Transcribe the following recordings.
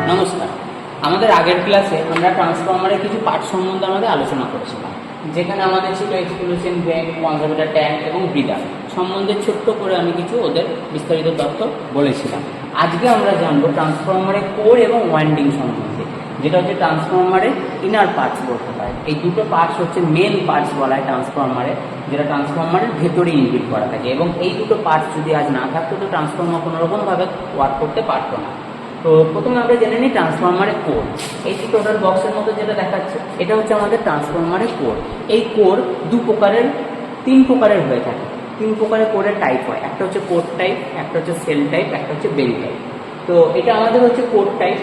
নমস্কার। আমাদের আগের ক্লাসে আমরা ট্রান্সফরমারের কিছু পার্ট সম্বন্ধে আমাদের আলোচনা করেছিলাম, যেখানে আমাদের ছিল এক্সক্লুশন ভেন্ট, কনজারভেটর ট্যাঙ্ক এবং ব্রিদার সম্বন্ধে ছোট্ট করে আমি কিছু ওদের বিস্তারিত তথ্য বলেছিলাম। আজকে আমরা জানবো ট্রান্সফরমারের কোর এবং ওয়াইন্ডিং সম্বন্ধে, যেটা হচ্ছে ট্রান্সফরমারের ইনার পার্টস বলতে পারে। এই দুটো পার্টস হচ্ছে মেন পার্টস বলা হয় ট্রান্সফরমারের, যেটা ট্রান্সফরমারের ভেতরে ইনবিল্ট করা থাকে, এবং এই দুটো পার্টস যদি আজ না থাকতো তো ট্রান্সফরমার কোনোরকমভাবে ওয়ার্ক করতে পারতো না। তো প্রথমে আমরা জেনে নিই ট্রান্সফরমারের কোর। এই যে টোটাল বক্সের মতো যেটা দেখাচ্ছে, এটা হচ্ছে আমাদের ট্রান্সফরমারের কোর। এই কোর তিন প্রকারের হয়ে থাকে। তিন প্রকারের কোরের টাইপ হয়, একটা হচ্ছে কোর টাইপ, একটা হচ্ছে সেল টাইপ, একটা হচ্ছে বেল টাইপ। তো এটা আমাদের হচ্ছে কোর টাইপ।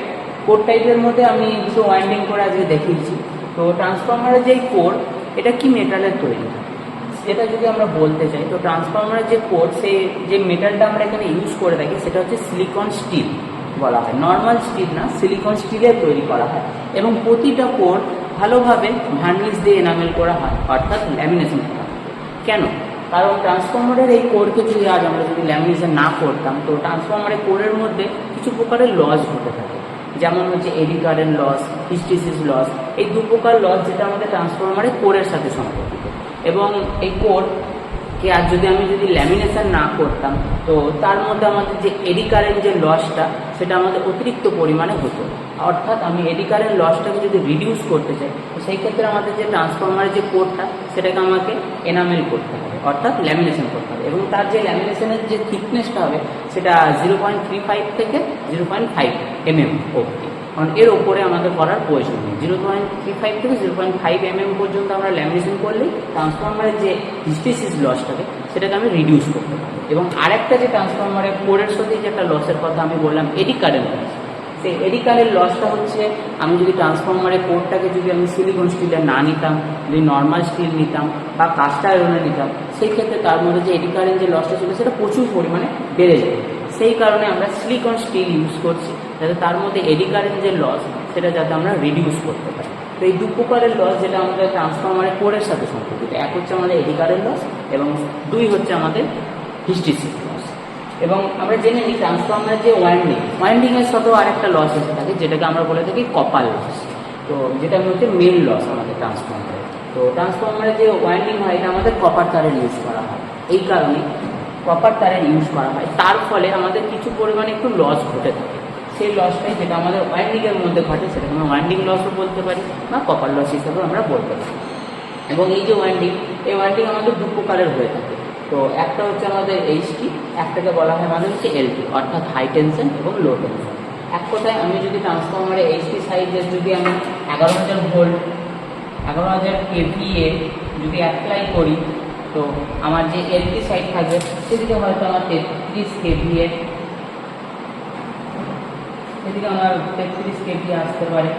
কোর টাইপের মধ্যে আমি দুটো ওয়াইন্ডিং করে আজকে দেখিয়েছি। তো ট্রান্সফরমারের যেই কোর, এটা কি মেটালের তৈরি, সেটা যদি আমরা বলতে চাই, তো ট্রান্সফরমারের যে কোর, সেই যে মেটালটা আমরা এখানে ইউজ করে থাকি সেটা হচ্ছে সিলিকন স্টিল বলা হয়। নর্মাল স্টিল না, সিলিকন স্টিলের তৈরি করা হয়, এবং প্রতিটা কোর ভালোভাবে ভার্নিশ দিয়ে এনামেল করা হয়, অর্থাৎ ল্যামিনেশন করা হয়। কেন? কারণ ট্রান্সফরমারের এই কোরকে যদি আমরা ল্যামিনেশন না করতাম, তো ট্রান্সফরমারের কোরের মধ্যে কিছু প্রকারের লস ঘটে থাকে, যেমন হচ্ছে এডি কারেন্ট লস, হিস্টেসিস লস। এই দু প্রকার লস যেটা আমাদের ট্রান্সফরমারের কোরের সাথে সম্পর্কিত, এবং এই কোরকে আর আমি যদি ল্যামিনেশন না করতাম, তো তার মধ্যে আমাদের যে এডি কারেন্ট যে লসটা, সেটা আমাদের অতিরিক্ত পরিমাণে হতো। অর্থাৎ আমি এডি কারেন্ট লসটাকে যদি রিডিউস করতে চাই, তো সেই ক্ষেত্রে আমাদের যে ট্রান্সফরমারের যে কোরটা, সেটাকে আমাকে এনামেল করতে হবে, অর্থাৎ ল্যামিনেশন করতে হবে, এবং তার যে ল্যামিনেশনের যে থিকনেসটা হবে সেটা 0.35 থেকে 0.5 mm অবধি। কারণ এর ওপরে আমাদের করার প্রয়োজন নেই। 0.35 থেকে 0.5 mm পর্যন্ত আমরা ল্যামিনেশন করলেই ট্রান্সফরমারের যে হিস্টেসিস লসটাকে সেটাকে আমি রিডিউস করতে পারি। এবং আরেকটা যে ট্রান্সফরমারের কোরের সাথে যে একটা লসের কথা আমি বললাম, এডি কারেন্ট লস, সেই এডি কারেন্ট লসটা হচ্ছে আমি যদি ট্রান্সফরমারের কোরটাকে আমি সিলিকন স্টিলের না নিতাম, যদি নর্মাল স্টিল নিতাম বা কাস্ট আয়রনে নিতাম, সেই ক্ষেত্রে তার মধ্যে যে এডি কারেন্ট যে লসটা ছিল সেটা প্রচুর পরিমাণে বেড়ে যায়। সেই কারণে আমরা সিলিকন স্টিল ইউজ করছি, যাতে তার মধ্যে এডি কারেন্ট যে লস সেটা যাতে আমরা রিডিউস করতে পারি। তো এই দু প্রকারের লস যেটা আমাদের ট্রান্সফরমারের কোরের সাথে সম্পর্কিত, এক হচ্ছে আমাদের এডি কারেন্ট লস, এবং দুই হচ্ছে আমাদের হিস্টেসিস লস। এবং আমরা জেনে নিই ট্রান্সফরমারের যে ওয়াইন্ডিংয়ের সাথেও আরেকটা লস এসে থাকে, যেটাকে আমরা বলে থাকি কপার লস। তো যেটা হচ্ছে মেন লস আমাদের ট্রান্সফরমারের। তো ট্রান্সফরমারের যে ওয়াইন্ডিং হয়, এটা আমাদের কপার তারের ইউজ করা হয়। এই কারণে কপার তারের ইউজ করা হয়, তার ফলে আমাদের কিছু পরিমাণে একটু লস ঘটে থাকে। সেই লসটাই যেটা আমাদের ওয়াইন্ডিংয়ের মধ্যে ঘটে, সেটাকে আমরা ওয়াইন্ডিং লসও বলতে পারি বা কপার লস হিসেবেও আমরা বলতে পারি। এবং এই যে এই ওয়াইন্ডিং আমাদের দু প্রকারের হয়ে থাকে। তো একটা হচ্ছে আমাদের এইচটি, একটাকে বলা হয় আমাদের হচ্ছে এলটি, অর্থাৎ হাই টেনশন এবং লো টেনশন। এক কথায় আমি যদি ট্রান্সফরমারে এইচটি সাইজের আমি 11,000 ভোল্ট, 11,000 KVA যদি অ্যাপ্লাই করি, তো আমার যে এলটি সাইড থাকবে সেদিকে হয়তো আমার 33 KVA, সেদিকে আমার 33 KVA আসতে পারে।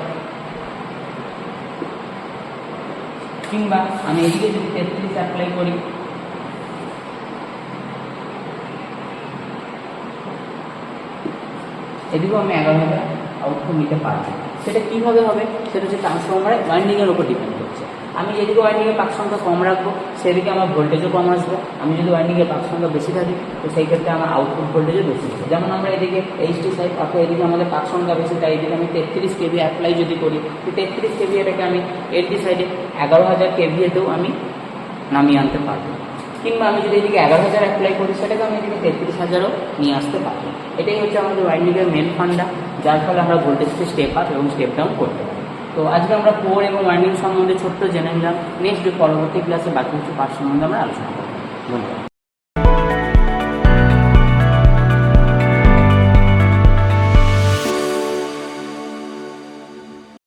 কিংবা আমি এদিকে যদি 33 অ্যাপ্লাই করি, এদিকেও আমি 11,000 আউটপুট নিতে পারবো। সেটা কীভাবে হবে? সেটা হচ্ছে ট্রান্সফরমারের ওয়াইন্ডিংয়ের উপর ডিপেন্ড করছে। আমি যেদিকে ওয়াইন্ডিংয়ের পাক সংখ্যা কম রাখবো, সেদিকে আমার ভোল্টেজও কম আসবে। আমি যদি ওয়াইন্ডিংয়ের পাক সংখ্যা বেশি থাকি, তো সেই ক্ষেত্রে আমার আউটপুট ভোল্টেজও বেশি হবে। যেমন আমরা এদিকে এইচটি সাইড, অর্থাৎ এদিকে আমাদের পাক সংখ্যা বেশি, তাই এদিকে আমি 33 KVA অ্যাপ্লাই যদি করি, তো 33 KVAটাকে আমি এলটি সাইডে 11,000 KVAতেও আমি নামিয়ে আনতে পারবো। কিংবা আমি যদি এদিকে 11,000 অ্যাপ্লাই করি, সেটাকে আমি এদিকে 33,000ও নিয়ে আসতে পারবো। এটাই হচ্ছে আমাদের ওয়াইন্ডিংয়ের মেন ফান্ডা, যার ফলে আমরা ভোল্টেজকে স্টেপ আপ এবং স্টেপ ডাউন করতে পারি। তো আজকে আমরা কোর এবং ওয়াইন্ডিং সম্বন্ধে ছোট্ট জেনে নিলাম। নেক্সট পরবর্তী ক্লাসে বাকি কিছু পার্ট সম্বন্ধে আমরা আলোচনা করব। ধন্যবাদ।